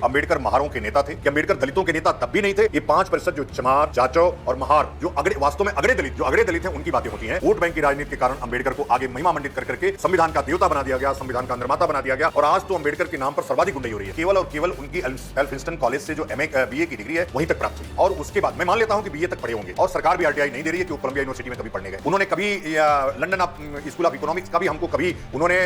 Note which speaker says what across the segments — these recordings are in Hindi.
Speaker 1: अम्बेडकर महारों के नेता थे, कि अम्बेडकर दलितों के नेता तब भी नहीं थे। ये 5% जो चमार, जाचौ और महार जो वास्तव में अगड़े दलित हैं, उनकी बातें होती हैं। वोट बैंक की राजनीति के कारण अम्बेडकर को आगे महिमा मंडित करके संविधान का देवता बना दिया गया, संविधान का निर्माता बना दिया गया, और आज तो अम्बेडकर के नाम पर सर्वाधिक गुंडाई हो रही है। केवल और केवल उनकी एल्फिंस्टन कॉलेज से जो BA की डिग्री है वहीं तक प्राप्त हुई, और उसके बाद मैं मान लेता हूं कि BA तक पढ़े होंगे, और सरकार भी RTI नहीं दे रही है कि वो कोलंबिया यूनिवर्सिटी में कभी पढ़ने गए। उन्होंने कभी लंदन स्कूल ऑफ इकोनॉमिक्स का भी हमको कभी उन्होंने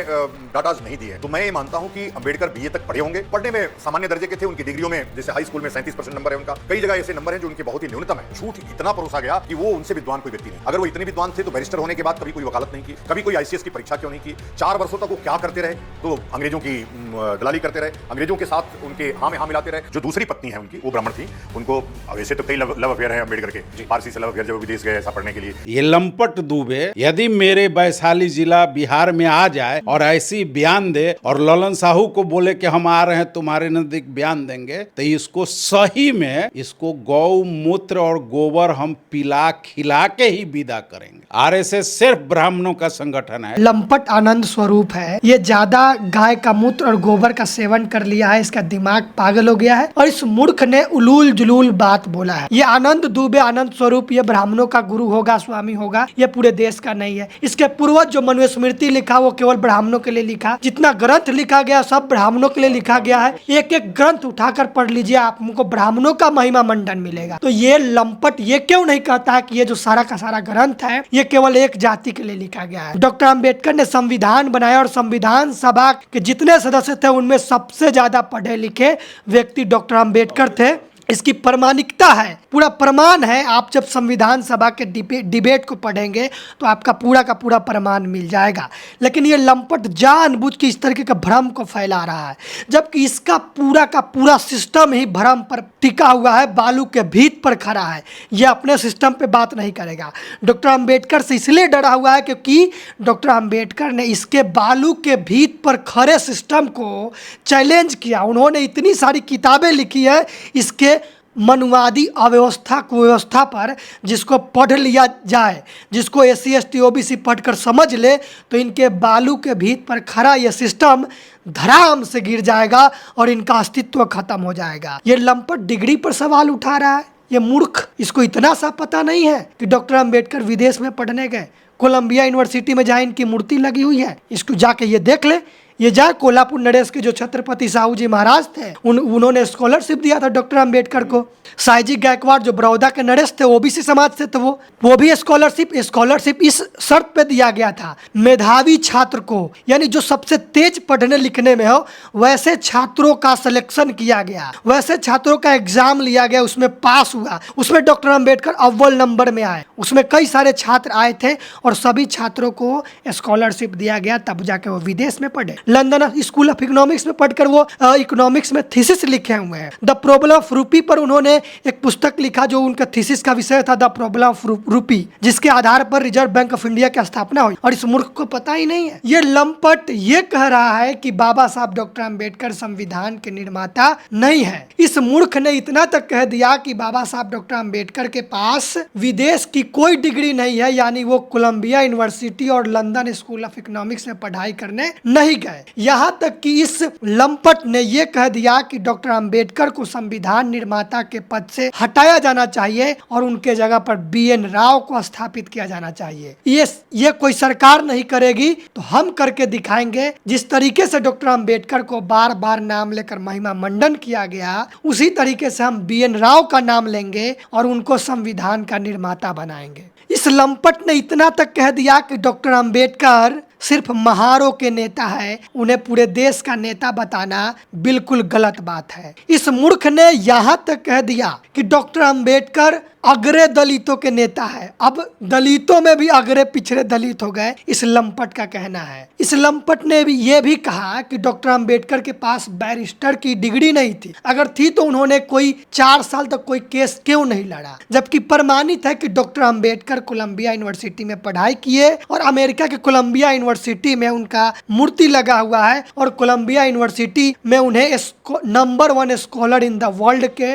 Speaker 1: डाटाज नहीं दिए। तो मैं ये मानता हूं कि अम्बेडकर BA तक पढ़े होंगे, पढ़ने में सामान्य दर्जे के थे। उनकी डिग्रियों में जैसे हाई स्कूल में 37% नंबर है उनका, कई जगह ऐसे नंबर हैं जो उनके बहुत ही न्यूनतम है। झूठ इतना परोसा गया कि वो उनसे विद्वान कोई व्यक्ति नहीं। अगर वो इतने विद्वान थे तो बैरिस्टर होने के बाद कभी कोई वकालत नहीं की, कभी कोई ICS की परीक्षा क्यों नहीं की? 4 वर्षों तक वो क्या करते रहे? तो अंग्रेजों की दलाली करते रहे, अंग्रेजों के साथ उनके हाँ में हाँ मिलाते रहे। जो दूसरी पत्नी है उनकी, वो ब्राह्मण थी। उनको वैसे तो कई लव अफेयर है अम्बेडकर के, फारसी से लव अफेयर, जब विदेश गए ऐसा पढ़ने के लिए।
Speaker 2: ये लंपट दुबे यदि मेरे वैशाली जिला बिहार में आ जाए और ऐसी बयान दे और ललन साहू को बोले कि हम आ रहे हैं तुम्हारे नजदीक बयान देंगे, तो इसको सही में इसको गौ मूत्र और गोबर हम पिला खिला के ही विदा करेंगे। RSS सिर्फ ब्राह्मणों का संगठन है।
Speaker 3: लंपट आनंद स्वरूप है। ये ज्यादा गाय का मूत्र और गोबर का सेवन कर लिया है, इसका दिमाग पागल हो गया है, और इस मूर्ख ने उलूल जुलूल बात बोला है। ये आनंद दुबे आनंद स्वरूप ये ब्राह्मणों का गुरु होगा, स्वामी होगा, ये पूरे देश का नहीं है। इसके पूर्वज जो मनुस्मृति लिखा वो केवल ब्राह्मणों के लिए लिखा। जितना ग्रंथ लिखा गया सब ब्राह्मणों के लिए लिखा गया है। एक एक ग्रंथ उठाकर पढ़ लीजिए, आपको ब्राह्मणों का महिमा मंडन मिलेगा। तो ये लंपट ये क्यों नहीं कहता है कि ये जो सारा का सारा ग्रंथ है ये केवल एक जाति के लिए लिखा गया है? डॉक्टर अंबेडकर ने संविधान बनाया और संविधान सभा के जितने सदस्य थे उनमें सबसे ज्यादा पढ़े लिखे व्यक्ति डॉक्टर अंबेडकर थे। इसकी प्रमाणिकता है, पूरा प्रमाण है। आप जब संविधान सभा के डिबेट को पढ़ेंगे तो आपका पूरा का पूरा प्रमाण मिल जाएगा। लेकिन ये लंपट जानबूझ के इस तरीके के भ्रम को फैला रहा है, जबकि इसका पूरा का पूरा सिस्टम ही भ्रम पर टिका हुआ है, बालू के भीत पर खड़ा है। ये अपने सिस्टम पे बात नहीं करेगा। डॉक्टर अंबेडकर से इसलिए डरा हुआ है क्योंकि डॉक्टर अंबेडकर ने इसके बालू के भीत पर खड़े सिस्टम को चैलेंज किया। उन्होंने इतनी सारी किताबें लिखी है इसके मनुवादी अव्यवस्था कुव्यवस्था पर, जिसको पढ़ लिया जाए, जिसको SC ST OBC पढ़कर समझ ले तो इनके बालू के भीत पर खड़ा ये सिस्टम धड़ाम से गिर जाएगा और इनका अस्तित्व खत्म हो जाएगा। ये लंपट डिग्री पर सवाल उठा रहा है। ये मूर्ख, इसको इतना सा पता नहीं है कि डॉक्टर अंबेडकर विदेश में पढ़ने गए। कोलंबिया यूनिवर्सिटी में जहाँ इनकी मूर्ति लगी हुई है, इसको जाके ये देख ले। ये जाए कोल्हापुर नरेश के जो छत्रपति साहू जी महाराज थे, उन्होंने स्कॉलरशिप दिया था डॉक्टर अंबेडकर को। साईजी गायकवाड़ जो बड़ौदा के नरेश थे OBC समाज से, तो वो भी स्कॉलरशिप इस शर्त पे दिया गया था, मेधावी छात्र को, यानी जो सबसे तेज पढ़ने लिखने में हो वैसे छात्रों का सिलेक्शन किया गया, वैसे छात्रों का एग्जाम लिया गया, उसमें पास हुआ, उसमें डॉक्टर अंबेडकर अव्वल नंबर में आए। उसमें कई सारे छात्र आए थे और सभी छात्रों को स्कॉलरशिप दिया गया, तब जाके वो विदेश में पढ़े। लंदन स्कूल ऑफ इकोनॉमिक्स में पढ़कर वो इकोनॉमिक्स में थीसिस लिखे हुए हैं। द प्रॉब्लम ऑफ रूपी पर उन्होंने एक पुस्तक लिखा जो उनका थीसिस का विषय था, द प्रॉब्लम ऑफ रूपी, जिसके आधार पर रिजर्व बैंक ऑफ इंडिया की स्थापना हुई। और इस मूर्ख को पता ही नहीं है। ये लंपट ये कह रहा है कि बाबा साहब डॉक्टर अंबेडकर संविधान के निर्माता नहीं है। इस मूर्ख ने इतना तक कह दिया कि बाबा साहब डॉक्टर अंबेडकर के पास विदेश की कोई डिग्री नहीं है, यानी वो कोलंबिया यूनिवर्सिटी और लंदन स्कूल ऑफ इकोनॉमिक्स में पढ़ाई करने नहीं गए। यहाँ तक कि इस लंपट ने यह कह दिया कि डॉक्टर अंबेडकर को संविधान निर्माता के पद से हटाया जाना चाहिए और उनके जगह पर BN राव को स्थापित किया जाना चाहिए। ये कोई सरकार नहीं करेगी तो हम करके दिखाएंगे। जिस तरीके से डॉक्टर अंबेडकर को बार बार नाम लेकर महिमा मंडन किया गया, उसी तरीके से हम BN राव का नाम लेंगे और उनको संविधान का निर्माता बनाएंगे। इस लंपट ने इतना तक कह दिया कि डॉक्टर अंबेडकर सिर्फ महारों के नेता है, उन्हें पूरे देश का नेता बताना बिल्कुल गलत बात है। इस मूर्ख ने यहाँ तक कह दिया कि डॉक्टर अंबेडकर अग्रे दलितों के नेता है। अब दलितों में भी अग्रे पिछड़े दलित हो गए, इस लंपट का कहना है। इस लंपट ने भी ये भी कहा कि डॉक्टर अंबेडकर के पास बैरिस्टर की डिग्री नहीं थी, अगर थी तो उन्होंने कोई 4 साल तक कोई केस क्यों नहीं लड़ा, जबकि प्रमाणित है कि डॉक्टर अंबेडकर कोलंबिया यूनिवर्सिटी में पढ़ाई किए और अमेरिका के कोलंबिया यूनिवर्सिटी में उनका मूर्ति लगा हुआ है और कोलंबिया यूनिवर्सिटी में उन्हें number 1 scholar in the world के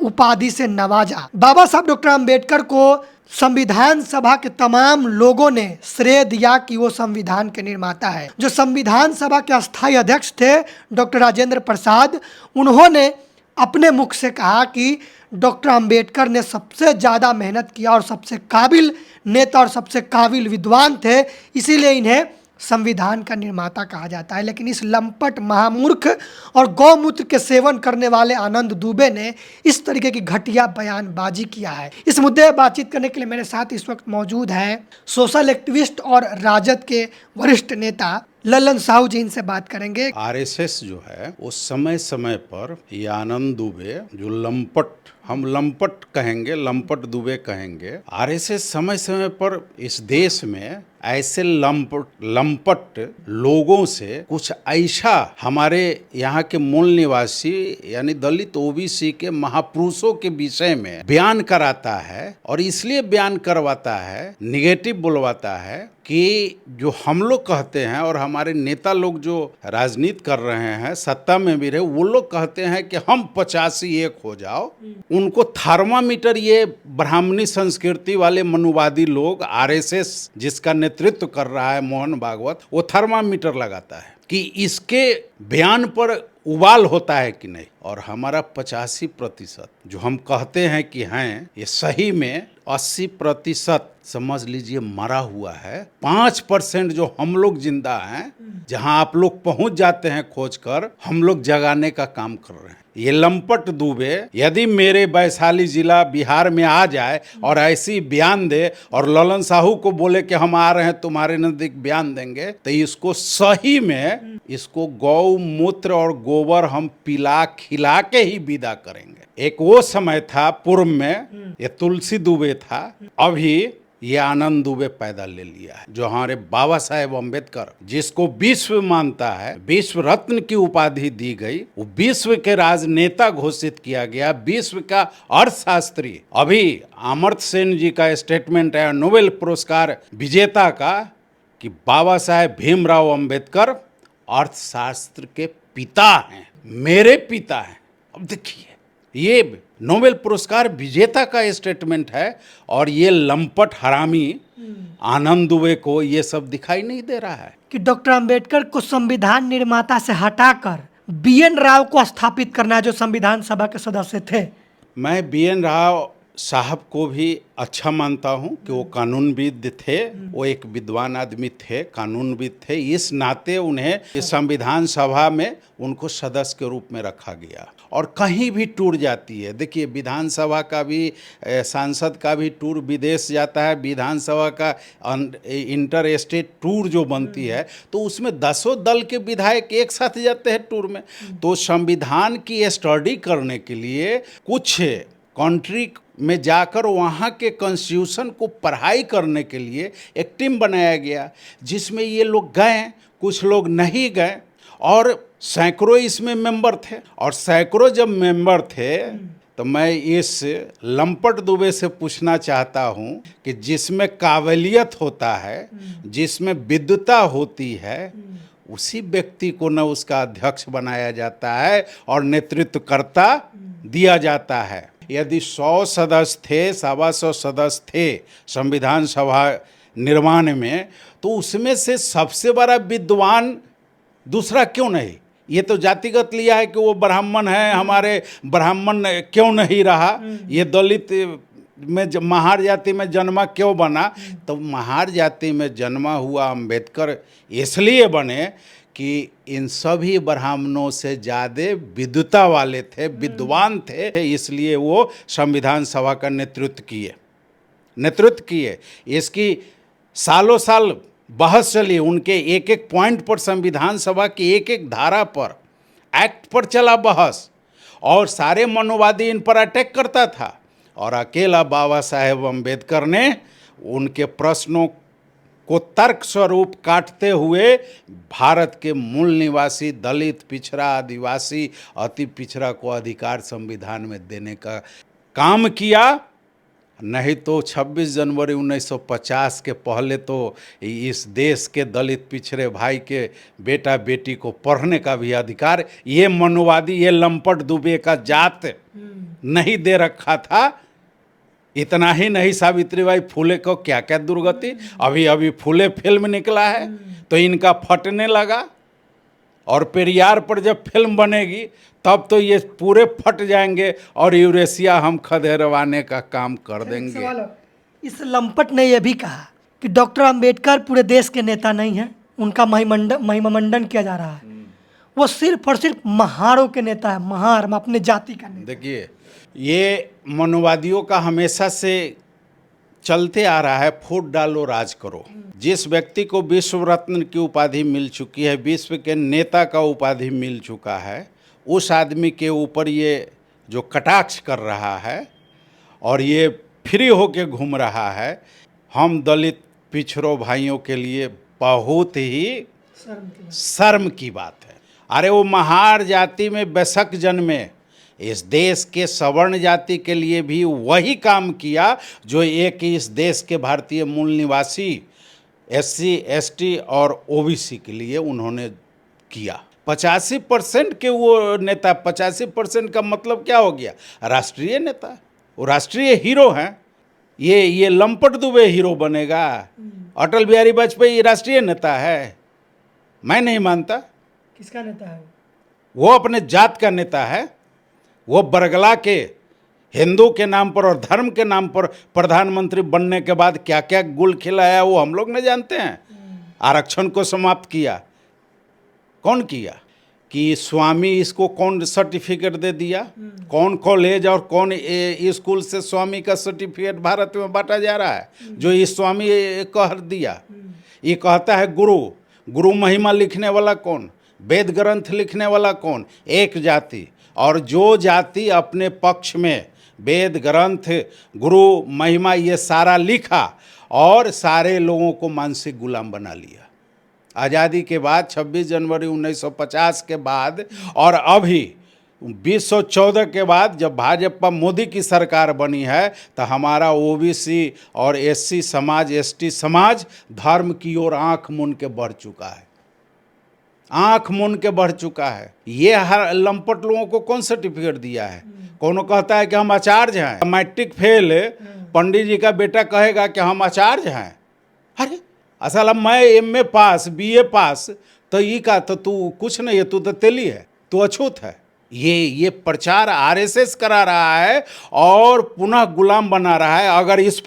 Speaker 3: उपाधि से नवाजा। बाबा साहब डॉक्टर अंबेडकर को संविधान सभा के तमाम लोगों ने श्रेय दिया कि वो संविधान के निर्माता है। जो संविधान सभा के अस्थायी अध्यक्ष थे डॉक्टर राजेंद्र प्रसाद, उन्होंने अपने मुख से कहा कि डॉक्टर अंबेडकर ने सबसे ज़्यादा मेहनत किया और सबसे काबिल नेता और सबसे काबिल विद्वान थे, इसीलिए इन्हें संविधान का निर्माता कहा जाता है। लेकिन इस लंपट, महामूर्ख और गौमूत्र के सेवन करने वाले आनंद दुबे ने इस तरीके की घटिया बयानबाजी किया है। इस मुद्दे पर बातचीत करने के लिए मेरे साथ इस वक्त मौजूद हैं सोशल एक्टिविस्ट और राजद के वरिष्ठ नेता ललन साहू जी। इनसे बात करेंगे।
Speaker 2: आरएसएस जो है वो समय समय पर ये आनंद दुबे जो लंपट, हम लंपट कहेंगे, लंपट दुबे कहेंगे, आरएसएस समय समय पर इस देश में ऐसे लंपट लोगों से कुछ ऐसा हमारे यहाँ के मूल निवासी यानी दलित ओबीसी के महापुरुषों के विषय में बयान कराता है, और इसलिए बयान करवाता है, निगेटिव बुलवाता है कि जो हम लोग कहते हैं और हमारे नेता लोग जो राजनीति कर रहे हैं, सत्ता में भी रहे, वो लोग कहते हैं कि हम 85 हो जाओ। उनको थर्मामीटर, ये ब्राह्मणी संस्कृति वाले मनुवादी लोग, आरएसएस जिसका नेतृत्व कर रहा है मोहन भागवत, वो थर्मामीटर लगाता है कि इसके बयान पर उबाल होता है कि नहीं। और हमारा 85% जो हम कहते हैं कि हैं, ये सही में 80% समझ लीजिए मरा हुआ है। 5% जो हम लोग जिंदा हैं, जहां आप लोग पहुंच जाते हैं खोज कर, हम लोग जगाने का काम कर रहे हैं। ये लंपट दुबे यदि मेरे वैशाली जिला बिहार में आ जाए और ऐसी बयान दे और ललन साहू को बोले कि हम आ रहे हैं तुम्हारे नजदीक बयान देंगे, तो इसको सही में, इसको गौ मूत्र और गोबर हम पिला खिला के ही विदा करेंगे। एक वो समय था पूर्व में, ये तुलसी दुबे था, अभी ये आनंद दुबे पैदा ले लिया है। जो हमारे बाबा साहेब अम्बेडकर जिसको विश्व मानता है, विश्व रत्न की उपाधि दी गई, वो विश्व के राजनेता घोषित किया गया, विश्व का अर्थशास्त्री। अभी अमर्त्य सेन जी का स्टेटमेंट है नोबेल पुरस्कार विजेता का कि बाबा साहेब भीमराव अम्बेडकर अर्थशास्त्र के पिता हैं, मेरे पिता हैं। अब देखिए, ये नोबेल पुरस्कार विजेता का स्टेटमेंट है, और ये लंपट हरामी आनंद दुबे को ये सब दिखाई नहीं दे रहा है
Speaker 3: कि डॉक्टर अंबेडकर को संविधान निर्माता से हटाकर बीएन राव को स्थापित करना है, जो संविधान सभा के सदस्य थे। मैं
Speaker 2: बीएन राव साहब को भी अच्छा मानता हूं कि वो कानूनविद थे, वो एक विद्वान आदमी थे, कानूनविद थे। इस नाते उन्हें इस संविधान सभा में उनको सदस्य के रूप में रखा गया। और कहीं भी टूर जाती है, देखिए विधानसभा का भी, सांसद का भी टूर विदेश जाता है, विधानसभा का इंटर स्टेट टूर जो बनती है, तो उसमें 10 दल के विधायक एक साथ जाते हैं टूर में। तो संविधान की स्टडी करने के लिए कुछ कंट्री में जाकर वहाँ के कॉन्स्टिट्यूशन को पढ़ाई करने के लिए एक टीम बनाया गया, जिसमें ये लोग गए, कुछ लोग नहीं गए, और सैकड़ों इसमें मेंबर थे। और सैकड़ों जब मेंबर थे, तो मैं इस लंपट दुबे से पूछना चाहता हूँ कि जिसमें काबिलियत होता है, जिसमें विद्वता होती है, उसी व्यक्ति को न उसका अध्यक्ष बनाया जाता है और नेतृत्वकर्ता दिया जाता है। यदि 100 सदस्य थे, 125 सदस्य थे संविधान सभा निर्माण में, तो उसमें से सबसे बड़ा विद्वान दूसरा क्यों नहीं? ये तो जातिगत लिया है कि वो ब्राह्मण है, हमारे ब्राह्मण क्यों नहीं रहा, ये दलित में महार जाति में जन्मा क्यों बना? तो महार जाति में जन्मा हुआ अंबेडकर इसलिए बने कि इन सभी ब्राह्मणों से ज़्यादा विद्वता वाले थे, विद्वान थे, इसलिए वो संविधान सभा का नेतृत्व किए। इसकी सालों साल बहस चली, उनके एक एक पॉइंट पर, संविधान सभा की एक एक धारा पर, एक्ट पर चला बहस, और सारे मनुवादी इन पर अटैक करता था। और अकेला बाबा साहेब अम्बेडकर ने उनके प्रश्नों को तर्क स्वरूप काटते हुए भारत के मूल निवासी दलित, पिछड़ा, आदिवासी, अति पिछड़ा को अधिकार संविधान में देने का काम किया। नहीं तो 26 जनवरी 1950 के पहले तो इस देश के दलित पिछड़े भाई के बेटा बेटी को पढ़ने का भी अधिकार ये मनुवादी, ये लंपट दुबे का जात नहीं दे रखा था। इतना ही नहीं, सावित्रीबाई फुले को क्या क्या दुर्गति, अभी अभी फुले फिल्म निकला है तो इनका फटने लगा, और पेरियार पर जब फिल्म बनेगी तब तो ये पूरे फट जाएंगे और यूरेशिया हम खदेड़वाने का काम कर देंगे।
Speaker 3: सवाल और, इस लंपट ने यह भी कहा कि डॉक्टर अंबेडकर पूरे देश के नेता नहीं हैं, उनका महिमामंडन किया जा रहा है, वो सिर्फ और सिर्फ महारों के नेता है, महार अपने जाति का नेता।
Speaker 2: देखिए, ये मनुवादियों का हमेशा से चलते आ रहा है, फूट डालो राज करो। जिस व्यक्ति को विश्व रत्न की उपाधि मिल चुकी है, विश्व के नेता का उपाधि मिल चुका है, उस आदमी के ऊपर ये जो कटाक्ष कर रहा है और ये फ्री होके घूम रहा है, हम दलित पिछड़ों भाइयों के लिए बहुत ही शर्म की बात है। अरे वो महार जाति में बेशक जन्मे, इस देश के सवर्ण जाति के लिए भी वही काम किया जो एक इस देश के भारतीय मूल निवासी SC ST और OBC के लिए उन्होंने किया। 85% के वो नेता, 85% का मतलब क्या हो गया? राष्ट्रीय नेता, वो राष्ट्रीय हीरो हैं। ये लंपट दुबे हीरो बनेगा? अटल बिहारी वाजपेयी राष्ट्रीय नेता है? मैं नहीं मानता।
Speaker 3: किसका नेता है?
Speaker 2: वो अपने जात का नेता है। वो बरगला के हिंदू के नाम पर और धर्म के नाम पर प्रधानमंत्री बनने के बाद क्या क्या गुल खिलाया वो हम लोग नहीं जानते हैं। आरक्षण को समाप्त किया, कौन किया? कि स्वामी इसको कौन सर्टिफिकेट दे दिया? कौन कॉलेज और कौन स्कूल से स्वामी का सर्टिफिकेट भारत में बांटा जा रहा है? जो ये स्वामी कह दिया, ये कहता है गुरु महिमा लिखने वाला कौन? वेद ग्रंथ लिखने वाला कौन? एक जाति। और जो जाति अपने पक्ष में वेद ग्रंथ, गुरु महिमा ये सारा लिखा और सारे लोगों को मानसिक गुलाम बना लिया। आज़ादी के बाद 26 जनवरी 1950 के बाद और अभी 2014 के बाद जब भाजपा मोदी की सरकार बनी है तो हमारा OBC और SC समाज, ST समाज धर्म की ओर आंख मूंद के बढ़ चुका है, आंख मूंद के बढ़ चुका है। ये हर लंपट लोगों को कौन सर्टिफिकेट दिया है? कौन कहता है कि हम आचार्य हैं? मैट्रिक फेल पंडित जी का बेटा कहेगा कि हम आचार्य हैं। अरे असल मैं MA पास, BA पास, तो ये का तो तू कुछ नहीं है, तू तो तेली है, तू अछूत है। ये प्रचार RSS करा रहा है और पुनः गुलाम बना रहा है। अगर इस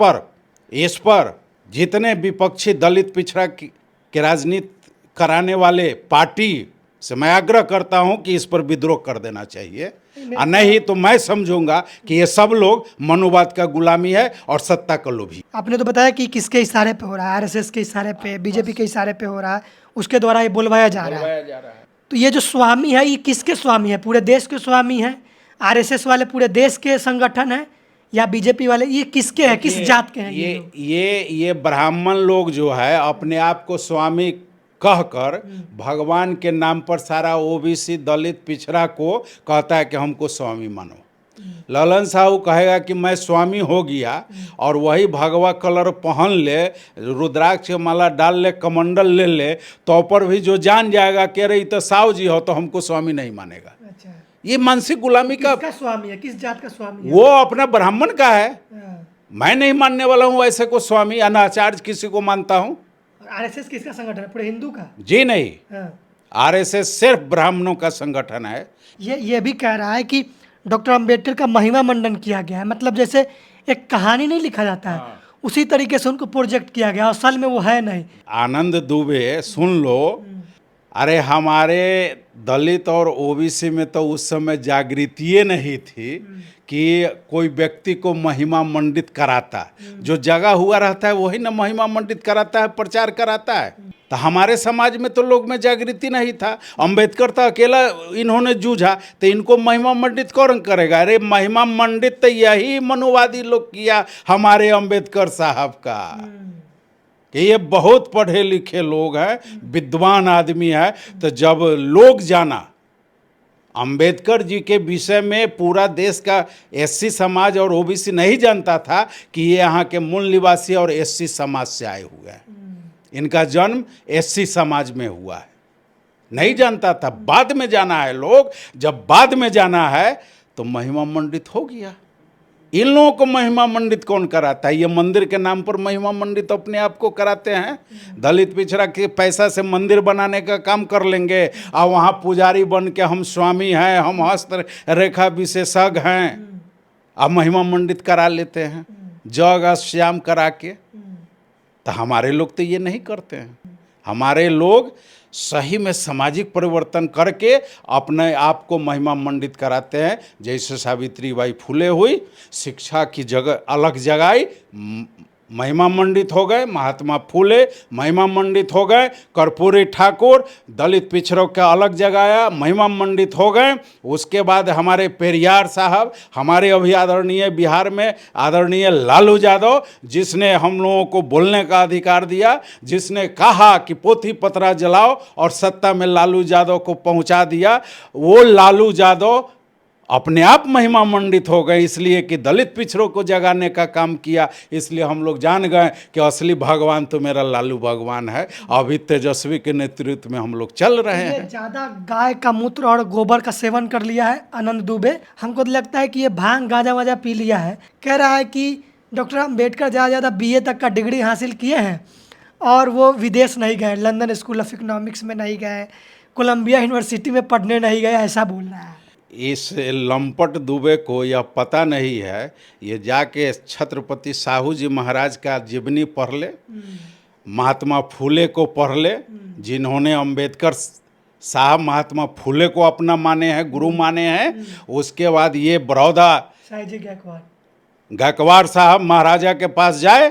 Speaker 2: पर जितने विपक्षी दलित पिछड़ा के राजनीति कराने वाले पार्टी से मैं आग्रह करता हूं कि इस पर विद्रोह कर देना चाहिए, और नहीं तो मैं समझूंगा कि ये सब लोग मनुवाद का गुलामी है और सत्ता का लोभी।
Speaker 3: आपने तो बताया कि किसके इशारे पे हो रहा है, RSS के इशारे पे, BJP के इशारे पे हो रहा है, उसके द्वारा ये बुलवाया जा रहा है। तो ये जो स्वामी है, ये किसके स्वामी है? पूरे देश के स्वामी है? RSS वाले पूरे देश के संगठन है या BJP वाले? ये किसके हैं, किस जात के हैं?
Speaker 2: ये ब्राह्मण लोग जो है अपने आप को स्वामी कहकर भगवान के नाम पर सारा OBC दलित पिछड़ा को कहता है कि हमको स्वामी मानो। ललन साहू कहेगा कि मैं स्वामी हो गया और वही भगवा कलर पहन ले, रुद्राक्ष माला डाल ले, कमंडल ले ले, तो पर भी जो जान जाएगा कि अरे तो साहू जी हो तो हमको स्वामी नहीं मानेगा।
Speaker 3: अच्छा,
Speaker 2: ये मानसिक गुलामी का
Speaker 3: स्वामी है? किस जात का स्वामी है?
Speaker 2: वो अपना ब्राह्मण का है। मैं नहीं मानने वाला हूँ ऐसे को स्वामी, अनाचार्य किसी को मानता हूँ।
Speaker 3: RSS किसका संगठन है? पूरे हिंदू का?
Speaker 2: जी नहीं, RSS सिर्फ ब्राह्मणों का संगठन है।
Speaker 3: ये भी कह रहा है कि डॉक्टर अंबेडकर का महिमा मंडन किया गया है, मतलब जैसे एक कहानी नहीं लिखा जाता है, उसी तरीके से उनको प्रोजेक्ट किया गया, असल में वो है नहीं।
Speaker 2: आनंद दुबे सुन लो, अरे हमारे दलित और OBC में तो उस समय जागृति नहीं थी कि कोई व्यक्ति को महिमा मंडित कराता। जो जगह हुआ रहता है वही ना महिमा मंडित कराता है, प्रचार कराता है। तो हमारे समाज में तो लोग में जागृति नहीं था। अंबेडकर तो अकेला इन्होंने जूझा, तो इनको महिमा मंडित कौन करेगा? अरे महिमा मंडित तो यही मनुवादी लोग किया हमारे अंबेडकर साहब का, कि ये बहुत पढ़े लिखे लोग हैं, विद्वान आदमी है। तो जब लोग जाना अंबेडकर जी के विषय में, पूरा देश का SC समाज और OBC नहीं जानता था कि ये यहाँ के मूल निवासी और SC समाज से आए हुए हैं। इनका जन्म SC समाज में हुआ है, नहीं जानता था। बाद में जाना है लोग, जब बाद में जाना है तो महिमा मंडित हो गया। इन लोगों को महिमा मंडित कौन कराता है? ये मंदिर के नाम पर महिमा मंडित अपने आप को कराते हैं। दलित पिछड़ा के पैसा से मंदिर बनाने का काम कर लेंगे और वहाँ पुजारी बन के हम स्वामी हैं, हम हस्त रेखा विशेषज्ञ हैं, अब महिमा मंडित करा लेते हैं जग श्याम करा के। तो हमारे लोग तो ये नहीं करते हैं। हमारे लोग सही में सामाजिक परिवर्तन करके अपने आप को महिमा मंडित कराते हैं। जैसे सावित्रीबाई फुले हुई, शिक्षा की जगह अलग जगाई, महिमा मंडित हो गए। महात्मा फुले महिमा मंडित हो गए। कर्पूरी ठाकुर दलित पिछड़ों का अलग जगाया, महिमा मंडित हो गए। उसके बाद हमारे पेरियार साहब, हमारे अभी आदरणीय बिहार में आदरणीय लालू यादव, जिसने हम लोगों को बोलने का अधिकार दिया, जिसने कहा कि पोथी पत्रा जलाओ और सत्ता में लालू यादव को पहुंचा दिया, वो लालू यादव अपने आप महिमा मंडित हो गए, इसलिए कि दलित पिछड़ों को जगाने का काम किया। इसलिए हम लोग जान गए कि असली भगवान तो मेरा लालू भगवान है। अभी तेजस्वी के नेतृत्व में हम लोग चल रहे हैं।
Speaker 3: ज्यादा गाय का मूत्र और गोबर का सेवन कर लिया है आनंद दुबे। हमको तो लगता है कि ये भांग गांजा वाजा पी लिया है। कह रहा है कि डॉक्टर अम्बेडकर ज़्यादा BA तक का डिग्री हासिल किए हैं और वो विदेश नहीं गए, लंदन स्कूल ऑफ इकोनॉमिक्स में नहीं गए, कोलंबिया यूनिवर्सिटी में पढ़ने नहीं गए, ऐसा बोल रहा है।
Speaker 2: इस लंपट दुबे को यह पता नहीं है, ये जाके छत्रपति साहू जी महाराज का जीवनी पढ़ ले, महात्मा फुले को पढ़ ले, जिन्होंने अंबेडकर साहब महात्मा फुले को अपना माने हैं, गुरु माने हैं। उसके बाद ये बड़ौदा गायकवाड़ साहब महाराजा के पास जाए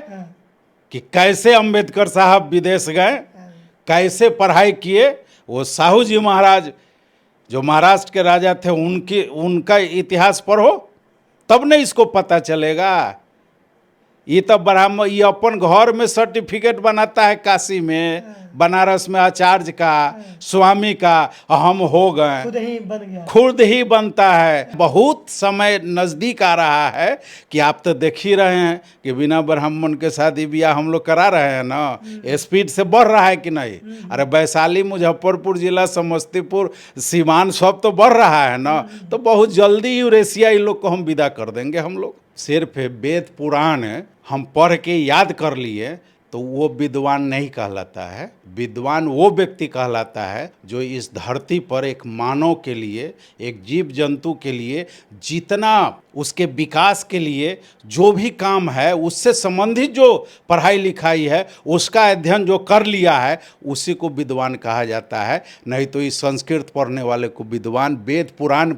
Speaker 2: कि कैसे अंबेडकर साहब विदेश गए, कैसे पढ़ाई किए। वो साहू जी महाराज जो महाराष्ट्र के राजा थे, उनका इतिहास पढ़ो, तब नहीं इसको पता चलेगा। ये तो ब्राह्मण ये अपन घर में सर्टिफिकेट बनाता है, काशी में बनारस में आचार्य का, स्वामी का, हम हो गए,
Speaker 3: खुद ही बन गया,
Speaker 2: खुद ही बनता है। बहुत समय नज़दीक आ रहा है कि आप तो देख ही रहे हैं कि बिना ब्राह्मण के शादी ब्याह हम लोग करा रहे हैं ना, स्पीड से बढ़ रहा है कि नहीं। अरे वैशाली, मुजफ्फरपुर जिला, समस्तीपुर, सीवान सब तो बढ़ रहा है ना। तो बहुत जल्दी यूरेशिया इन लोग को हम विदा कर देंगे। हम लोग सिर्फ वेद पुराण हम पढ़ के याद कर लिए तो वो विद्वान नहीं कहलाता है। विद्वान वो व्यक्ति कहलाता है जो इस धरती पर एक मानव के लिए, एक जीव जंतु के लिए, जितना उसके विकास के लिए जो भी काम है, उससे संबंधित जो पढ़ाई लिखाई है, उसका अध्ययन जो कर लिया है, उसी को विद्वान कहा जाता है। नहीं तो इस संस्कृत पढ़ने वाले को विद्वान, वेद पुराण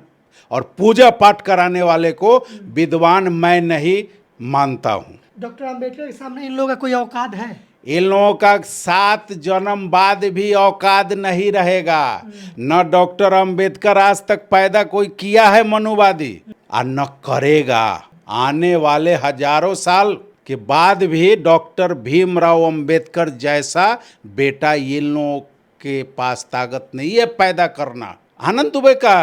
Speaker 2: और पूजा पाठ कराने वाले को विद्वान मैं नहीं मानता हूँ।
Speaker 3: डॉक्टर अम्बेडकर के सामने इन लोगों का कोई औकात है?
Speaker 2: इन लोगों का 7 जन्म बाद भी औकात नहीं रहेगा। न डॉक्टर अम्बेडकर आज तक पैदा कोई किया है मनुवादी, और न करेगा। आने वाले हजारों साल के बाद भी डॉक्टर भीमराव अम्बेडकर जैसा बेटा इन लोगों के पास ताकत नहीं है पैदा करना। आनंद दुबे का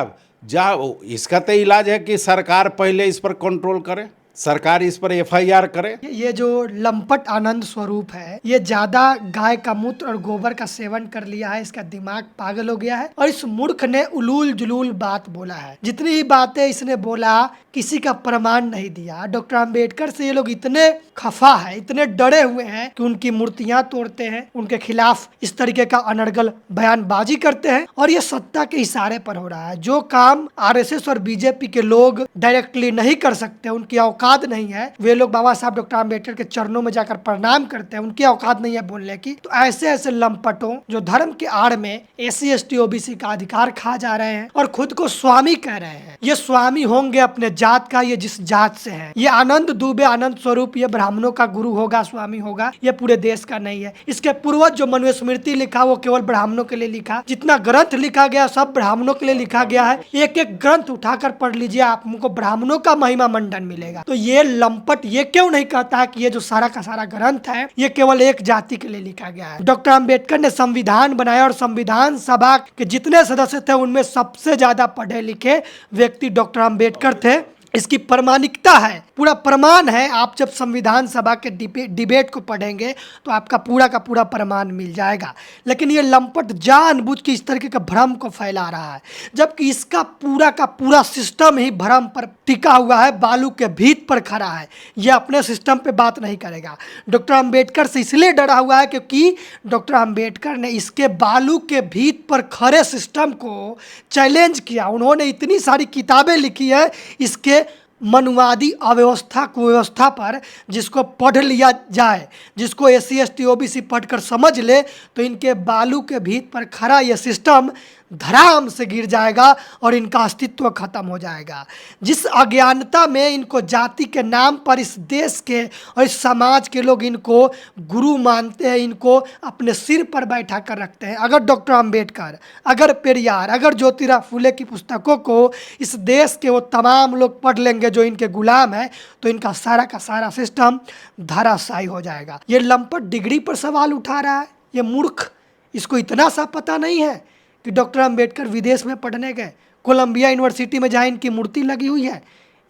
Speaker 2: इसका तो इलाज है कि सरकार पहले इस पर कंट्रोल करे, सरकार इस पर FIR करे।
Speaker 3: ये जो लंपट आनंद स्वरूप है, ये ज्यादा गाय का मूत्र और गोबर का सेवन कर लिया है, इसका दिमाग पागल हो गया है। और इस मूर्ख ने उलूल जुलूल बात बोला है। जितनी ही बातें इसने बोला, किसी का प्रमाण नहीं दिया। डॉक्टर अम्बेडकर से ये लोग इतने खफा है, इतने डरे हुए हैं कि उनकी मूर्तियां तोड़ते हैं, उनके खिलाफ इस तरीके का अनर्गल बयानबाजी करते हैं। और ये सत्ता के इशारे पर हो रहा है। जो काम RSS और BJP के लोग डायरेक्टली नहीं कर सकते, उनकी औकात नहीं है, वे लोग बाबा साहब डॉक्टर अम्बेडकर के चरणों में जाकर प्रणाम करते हैं, उनकी औकात नहीं है बोलने की। तो ऐसे ऐसे लंपटों जो धर्म के आड़ में SC ST OBC का अधिकार खा जा रहे हैं और खुद को स्वामी कह रहे हैं, ये स्वामी होंगे अपने जात का, ये जिस जात से है। ये आनंद दुबे, आनंद स्वरूप, ये ब्राह्मणों का गुरु होगा, स्वामी होगा, ये पूरे देश का नहीं है। इसके पूर्वज जो मनुस्मृति लिखा वो केवल ब्राह्मणों के लिए लिखा। जितना ग्रंथ लिखा गया सब ब्राह्मणों के लिए लिखा गया है। एक एक ग्रंथ उठाकर पढ़ लीजिए, आपको ब्राह्मणों का महिमा मंडन मिलेगा। तो ये लंपट ये क्यों नहीं कहता है कि ये जो सारा का सारा ग्रंथ है ये केवल एक जाति के लिए लिखा गया है। डॉक्टर अम्बेडकर ने संविधान बनाया और संविधान सभा के जितने सदस्य थे उनमें सबसे ज्यादा पढ़े लिखे व्यक्ति डॉक्टर अम्बेडकर थे। इसकी प्रामाणिकता है पूरा प्रमाण है। आप जब संविधान सभा के डिबेट को पढ़ेंगे तो आपका पूरा का पूरा प्रमाण मिल जाएगा। लेकिन ये लंपट जानबूझ के इस तरीके का भ्रम को फैला रहा है, जबकि इसका पूरा का पूरा सिस्टम ही भ्रम पर टिका हुआ है, बालू के भीत पर खड़ा है। यह अपने सिस्टम पे बात नहीं करेगा। डॉक्टर अंबेडकर से इसलिए डरा हुआ है क्योंकि डॉक्टर अंबेडकर ने इसके बालू के भीत पर खड़े सिस्टम को चैलेंज किया। उन्होंने इतनी सारी किताबें लिखी है इसके मनुवादी अव्यवस्था कुव्यवस्था पर, जिसको पढ़ लिया जाए, जिसको SC ST OBC पढ़कर समझ ले तो इनके बालू के भीत पर खड़ा ये सिस्टम धड़ाम से गिर जाएगा और इनका अस्तित्व खत्म हो जाएगा। जिस अज्ञानता में इनको जाति के नाम पर इस देश के और इस समाज के लोग इनको गुरु मानते हैं, इनको अपने सिर पर बैठा कर रखते हैं। अगर डॉक्टर अंबेडकर, अगर पेरियार, अगर ज्योतिराव फुले की पुस्तकों को इस देश के वो तमाम लोग पढ़ लेंगे जो इनके गुलाम हैं, तो इनका सारा का सारा सिस्टम धराशायी हो जाएगा। ये लंपट डिग्री पर सवाल उठा रहा है, ये मूर्ख, इसको इतना सा पता नहीं है कि डॉक्टर अंबेडकर विदेश में पढ़ने गए, कोलंबिया यूनिवर्सिटी में जहाँ इनकी मूर्ति लगी हुई है,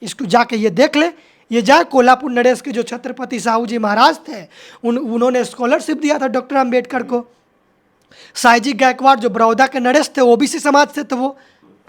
Speaker 3: इसको जाके ये देख ले। ये जाए कोल्हापुर नरेश के जो छत्रपति साहू जी महाराज थे, उन्होंने स्कॉलरशिप दिया था डॉक्टर अंबेडकर को। साईजी गायकवाड़ जो बड़ौदा के नरेश थे, OBC समाज से, तो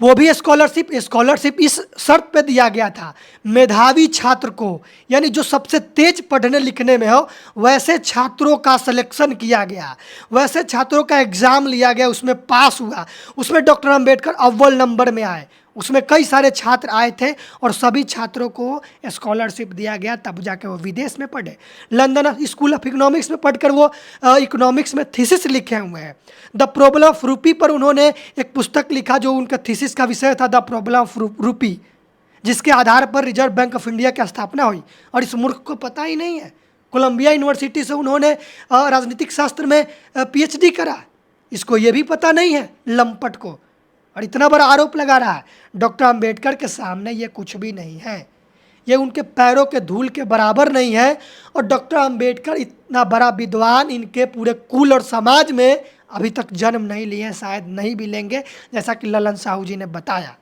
Speaker 3: वो भी स्कॉलरशिप इस शर्त पे दिया गया था, मेधावी छात्र को, यानी जो सबसे तेज पढ़ने लिखने में हो वैसे छात्रों का सिलेक्शन किया गया, वैसे छात्रों का एग्ज़ाम लिया गया, उसमें पास हुआ, उसमें डॉक्टर अंबेडकर अव्वल नंबर में आए। उसमें कई सारे छात्र आए थे और सभी छात्रों को स्कॉलरशिप दिया गया, तब जाके वो विदेश में पढ़े। लंदन स्कूल ऑफ इकोनॉमिक्स में पढ़कर वो इकोनॉमिक्स में थीसिस लिखे हुए हैं। द प्रॉब्लम ऑफ रूपी पर उन्होंने एक पुस्तक लिखा जो उनका थीसिस का विषय था, द प्रॉब्लम ऑफ रूपी, जिसके आधार पर रिजर्व बैंक ऑफ इंडिया की स्थापना हुई। और इस मूर्ख को पता ही नहीं है। कोलंबिया यूनिवर्सिटी से उन्होंने राजनीतिक शास्त्र में PhD करा, इसको ये भी पता नहीं है लंपट को, और इतना बड़ा आरोप लगा रहा है। डॉक्टर अंबेडकर के सामने ये कुछ भी नहीं है, ये उनके पैरों के धूल के बराबर नहीं है। और डॉक्टर अंबेडकर इतना बड़ा विद्वान इनके पूरे कुल और समाज में अभी तक जन्म नहीं लिए, शायद नहीं भी लेंगे, जैसा कि ललन साहू जी ने बताया।